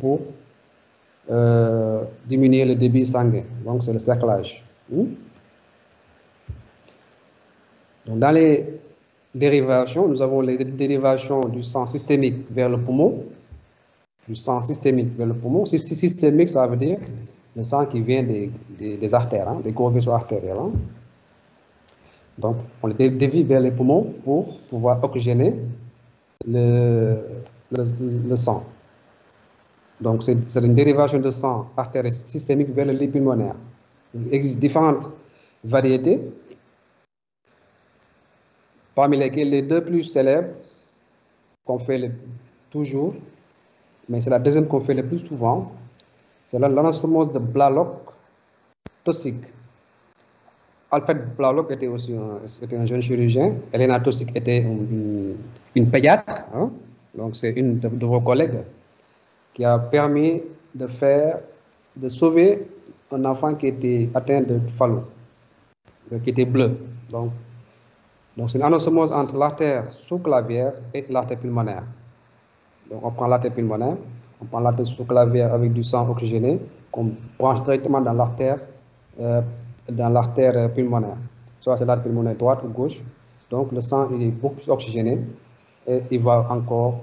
pour diminuer le débit sanguin. Donc, c'est le cerclage. Donc, dans les dérivations, nous avons les dérivations du sang systémique vers le poumon. Du sang systémique vers le poumon. Systémique, ça veut dire le sang qui vient des artères, hein, des gros vaisseaux artériels. Hein. Donc, on le dévie vers les poumons pour pouvoir oxygéner le sang. Donc, c'est une dérivation de sang artériel systémique vers le lit pulmonaire. Il existe différentes variétés, parmi lesquelles les deux plus célèbres qu'on fait toujours, mais c'est la deuxième qu'on fait le plus souvent, c'est l'anastomose de Blalock Taussig. Alfred Blalock était aussi un jeune chirurgien. Elena Taussig était une pédiatre. Hein? Donc, c'est une de vos collègues qui a permis de sauver un enfant qui était atteint de Fallot, qui était bleu. Donc c'est une anosmose entre l'artère sous-clavière et l'artère pulmonaire. Donc, on prend l'artère pulmonaire, on prend l'artère sous-clavière avec du sang oxygéné, qu'on branche directement dans l'artère pulmonaire. Soit c'est l'artère pulmonaire droite ou gauche. Donc, le sang il est beaucoup plus oxygéné et il va encore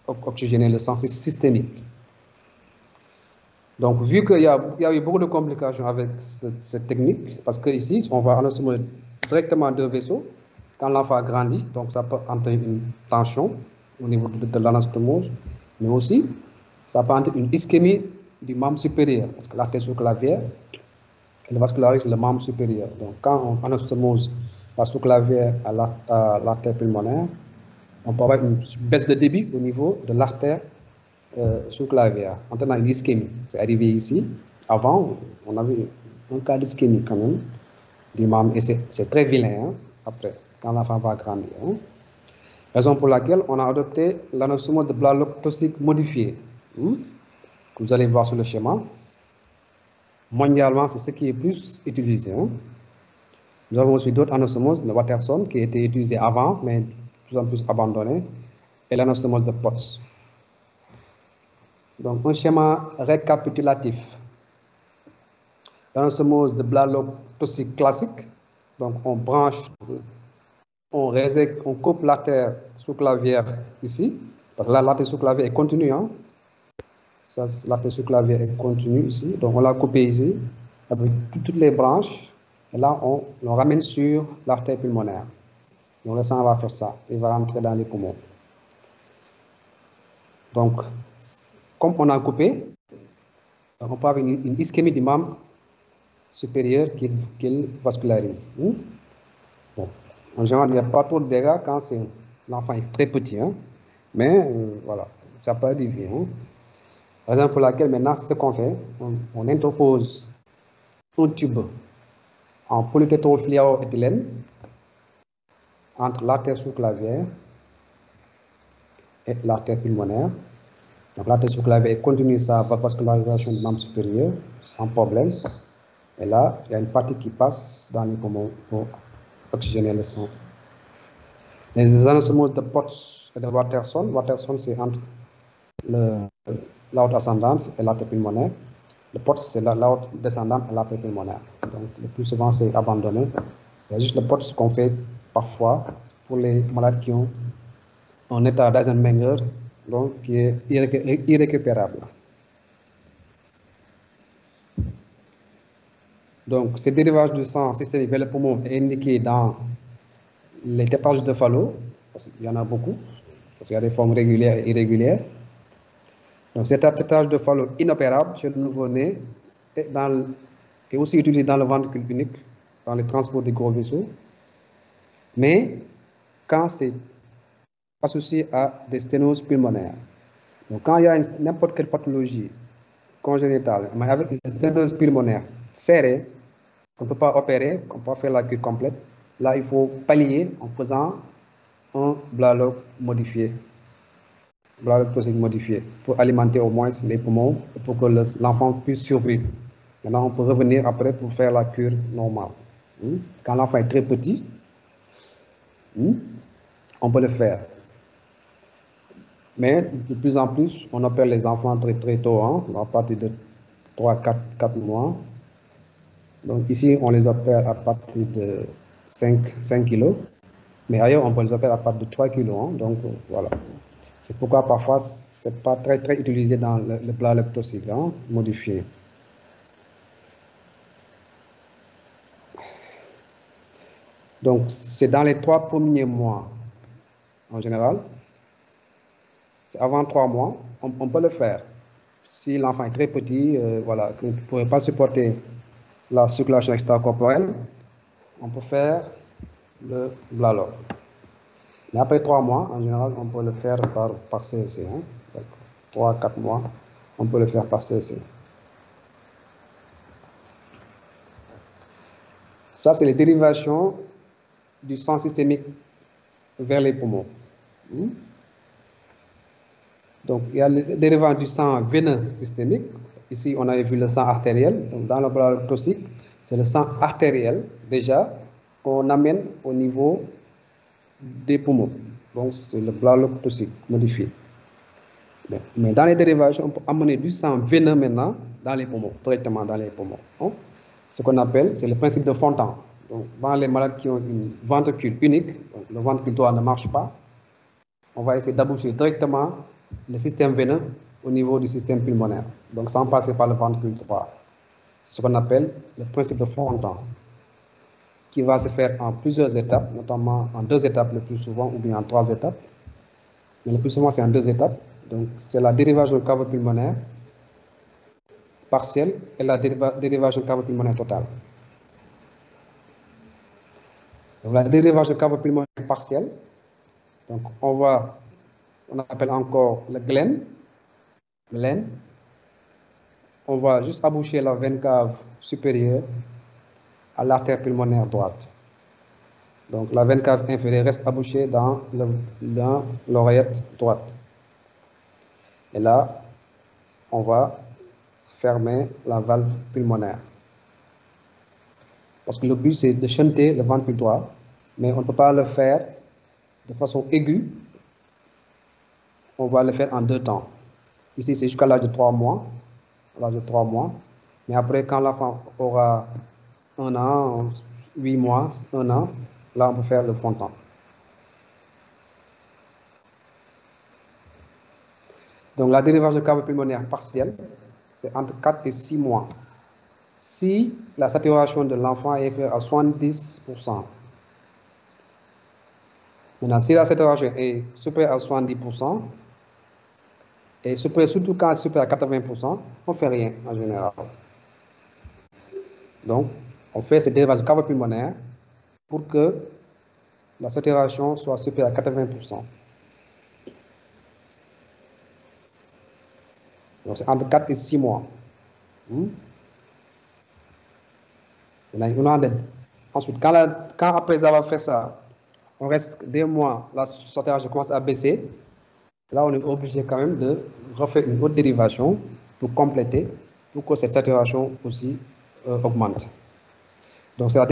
oxygéner le sang systémique. Donc, vu qu'il y a eu beaucoup de complications avec cette technique, parce qu'ici, on va anastomoser directement deux vaisseaux, quand l'enfant grandit, donc ça peut entraîner une tension au niveau de l'anastomose, mais aussi, ça peut entraîner une ischémie du membre supérieur, parce que l'artère sous-clavière, elle vascularise le membre supérieur. Donc, quand on anastomose la sous-clavière à l'artère pulmonaire, on peut avoir une baisse de débit au niveau de l'artère sous-clavière, entraînant une ischémie. C'est arrivé ici. Avant, on avait un cas d'ischémie quand même du membre, et c'est très vilain hein, après, quand l'enfant va grandir. Hein. Raison pour laquelle on a adopté l'anostomose de Blalock Taussig modifié. Que vous allez voir sur le schéma. Mondialement, c'est ce qui est plus utilisé. Hein. Nous avons aussi d'autres anostomoses, le Watterson, qui a été utilisé avant, mais de plus en plus abandonné, et l'anostomose de Potts. Donc, un schéma récapitulatif. L'anostomose de Blalock Taussig classique. Donc, on branche, on coupe l'artère sous-clavière ici, parce que là, l'artère sous-clavière est continue. Hein. Ça, l'artère sous-clavière est continue ici. Donc, on l'a coupé ici, avec toutes les branches. Et là, on ramène sur l'artère pulmonaire. Donc, le sang va faire ça. Il va rentrer dans les poumons. Donc, comme on a coupé, on peut avoir une ischémie du membre supérieur qu'il vascularise. Bon. En général, il n'y a pas trop de dégâts quand l'enfant est très petit. Hein. Mais voilà, ça peut arriver. Hein. Raison pour laquelle maintenant, c'est ce qu'on fait. On interpose un tube en polytétrafluoroéthylène entre l'artère sous-clavière et l'artère pulmonaire. Donc l'artère sous-clavière continue sa vascularisation du membre supérieur sans problème. Et là, il y a une partie qui passe dans les poumons pour oxygéner le sang. Les anostomoses de Potts et de Watterson. Watterson, c'est entre l'aorte ascendante et l'artère pulmonaire. Le Potts, c'est l'aorte descendante et l'artère pulmonaire. Donc, le plus souvent, c'est abandonné. Il y a juste le Potts qu'on fait parfois pour les malades qui ont un état d'Eisenmenger, donc qui est irrécupérable. Donc, ce dérivage du sang systémique vers le poumon est indiqué dans les tétrages de Fallot, parce qu'il y en a beaucoup, parce qu'il y a des formes régulières et irrégulières. Donc, cet tétrage de Fallot inopérable chez le nouveau-né est aussi utilisé dans le ventricule unique, dans les transports des gros vaisseaux. Mais quand c'est associé à des sténoses pulmonaires. Donc, quand il y a n'importe quelle pathologie congénitale, mais avec une sténose pulmonaire serrée, on ne peut pas opérer, on ne peut pas faire la cure complète. Là, il faut pallier en faisant un Blalock modifié, Blalock Taussig modifié, pour alimenter au moins les poumons, pour que l'enfant puisse survivre. Maintenant, on peut revenir après pour faire la cure normale. Quand l'enfant est très petit, on peut le faire. Mais de plus en plus, on opère les enfants très, très tôt, hein, à partir de 3, 4 mois. Donc ici, on les opère à partir de 5 kilos. Mais ailleurs, on peut les opérer à partir de 3 kilos. Hein, donc voilà. C'est pourquoi parfois, ce n'est pas très, très utilisé dans le plat toxique, hein, modifié. Donc, c'est dans les 3 premiers mois, en général. C'est avant 3 mois, on peut le faire. Si l'enfant est très petit, voilà, qui ne pourrait pas supporter la circulation extracorporelle, on peut faire le Blalor. Mais après 3 mois, en général, on peut le faire par CEC. Hein. 3-4 mois, on peut le faire par CEC. Ça, c'est les dérivations du sang systémique vers les poumons. Donc, il y a les dérivants du sang veineux systémique. Ici, on avait vu le sang artériel. Donc, dans le plat toxique, c'est le sang artériel, déjà, qu'on amène au niveau des poumons. Donc, c'est le plat toxique modifié. Mais dans les dérivations, on peut amener du sang veineux maintenant dans les poumons, directement dans les poumons. Hein? Ce qu'on appelle, c'est le principe de Fontan. Donc, dans les malades qui ont une ventricule unique, donc le ventricule droit ne marche pas, on va essayer d'aboucher directement le système veineux au niveau du système pulmonaire, donc sans passer par le ventricule droit. C'est ce qu'on appelle le principe de Fontan, qui va se faire en plusieurs étapes, notamment en 2 étapes le plus souvent, ou bien en 3 étapes. Mais le plus souvent, c'est en 2 étapes. Donc, c'est la dérivation cavo-pulmonaire partielle et la dérivation cavo-pulmonaire totale. Donc, la dérivation cavo-pulmonaire partielle, donc on appelle encore le glen. On va juste aboucher la veine cave supérieure à l'artère pulmonaire droite. Donc, la veine cave inférieure reste abouchée dans l'oreillette droite. Et là, on va fermer la valve pulmonaire. Parce que le but, c'est de shunter le ventricule droit, mais on ne peut pas le faire de façon aiguë. On va le faire en 2 temps. Ici, c'est jusqu'à l'âge de 3 mois. Mais après, quand l'enfant aura 1 an, 8 mois, 1 an, là, on peut faire le Fontan. Donc, la dérivation cavo-pulmonaire partielle, c'est entre 4 et 6 mois. Si la saturation de l'enfant est inférieure à 70%. Maintenant, si la saturation est supérieure à 70%, et surtout quand c'est supérieur à 80%, on ne fait rien en général. Donc, on fait cette dérivation cavo-pulmonaire pour que la saturation soit supérieure à 80%. Donc, c'est entre 4 et 6 mois. Ensuite, quand après avoir fait ça, on reste 2 mois, la saturation commence à baisser. Là, on est obligé quand même de refaire une autre dérivation pour compléter, pour que cette saturation aussi augmente. Donc, c'est la